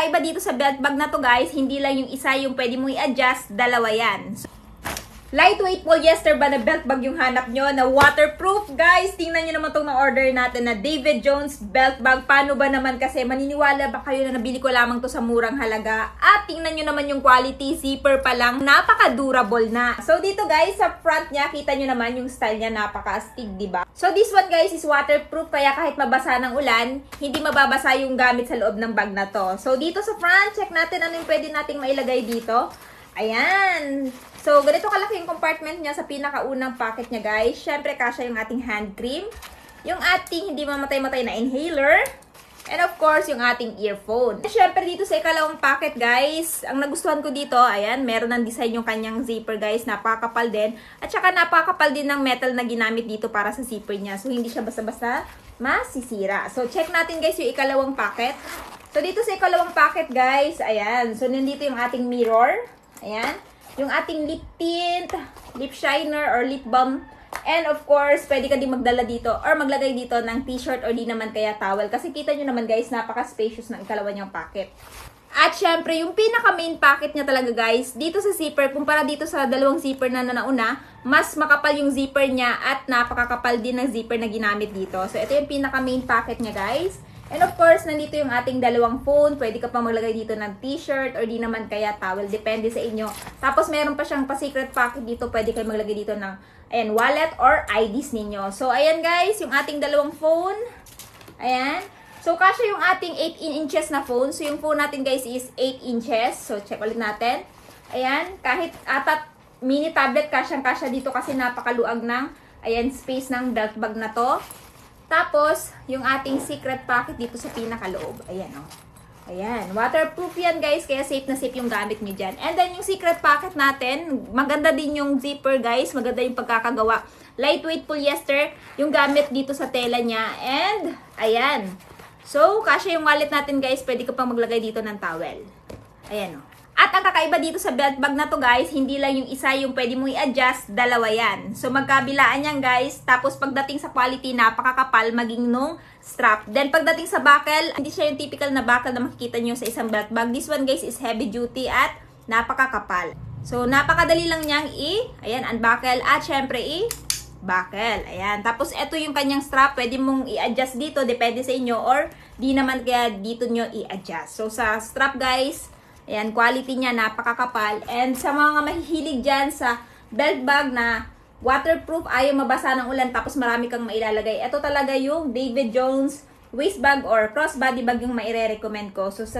kakaiba dito sa belt bag na to guys, hindi lang yung isa yung pwede mong i-adjust, dalawa yan. So, lightweight polyester ba na belt bag yung hanap nyo na waterproof? Guys, tingnan nyo naman itong na-order natin na David Jones belt bag. Paano ba naman kasi? Maniniwala ba kayo na nabili ko lamang to sa murang halaga? At tingnan nyo naman yung quality, zipper pa lang, napaka-durable na. So dito guys, sa front niya, kita nyo naman yung style niya, napaka-astig, diba? So this one guys is waterproof, kaya kahit mabasa ng ulan, hindi mababasa yung gamit sa loob ng bag na to. So dito sa front, check natin ano yung pwede nating mailagay dito. Ayan. So, ganito kalaki yung compartment niya sa pinakaunang packet niya, guys. Siyempre, kasya yung ating hand cream. Yung ating hindi mamatay-matay na inhaler. And of course, yung ating earphone. Siyempre, dito sa ikalawang packet, guys, ang nagustuhan ko dito, ayan, meron ng design yung kanyang zipper, guys. Napakapal din. At saka, napakapal din ng metal na ginamit dito para sa zipper niya. So, hindi siya basta-basta masisira. So, check natin, guys, yung ikalawang packet. So, dito sa ikalawang packet, guys, ayan. So, nandito yung ating mirror. Ayan. Yung ating lip tint, lip shiner, or lip balm. And of course, pwede ka din magdala dito or maglagay dito ng t-shirt or di naman kaya towel. Kasi kita nyo naman guys, napaka-spacious ng ikalawa niyang packet. At syempre, yung pinaka-main packet niya talaga guys, dito sa zipper, kumpara dito sa dalawang zipper na nauna, mas makapal yung zipper niya at napakakapal din ng zipper na ginamit dito. So, ito yung pinaka-main packet niya guys. And of course, nandito yung ating dalawang phone. Pwede ka pa maglagay dito ng t-shirt or di naman kaya towel. Depende sa inyo. Tapos, meron pa siyang pa-secret pocket dito. Pwede kayo maglagay dito ng ayan, wallet or IDs ninyo. So, ayan guys, yung ating dalawang phone. Ayan. So, kasya yung ating 18 inches na phone. So, yung phone natin guys is 8 inches. So, check ulit natin. Ayan. Kahit atat mini tablet, kasyang-kasya dito kasi napakaluag ng ayan, space ng belt bag na to. Tapos, yung ating secret pocket dito sa pinakaloob. Ayan, oh. Ayan. Waterproof yan, guys. Kaya safe na safe yung gamit nyo dyan. And then, yung secret pocket natin, maganda din yung zipper, guys. Maganda yung pagkakagawa. Lightweight polyester, yung gamit dito sa tela niya. And, ayan. So, kasya yung wallet natin, guys. Pwede ka pang maglagay dito ng towel. Ayan, oh. At ang kakaiba dito sa belt bag na to guys, hindi lang yung isa yung pwede mong i-adjust, dalawa yan. So magkabilaan yan guys, tapos pagdating sa quality, napakakapal maging nung strap. Then pagdating sa buckle, hindi siya yung typical na buckle na makikita nyo sa isang belt bag. This one guys is heavy duty at napakakapal. So napakadali lang niyang ayan, unbuckle at syempre buckle. Ayan. Tapos ito yung kanyang strap, pwede mong i-adjust dito, depende sa inyo, or di naman kaya dito nyo i-adjust. So sa strap guys, ayan, quality niya, napakakapal. And sa mga mahihilig dyan sa belt bag na waterproof, ayaw mabasa ng ulan, tapos marami kang mailalagay. Ito talaga yung David Jones waist bag or crossbody bag yung maire-recommend ko. So, sa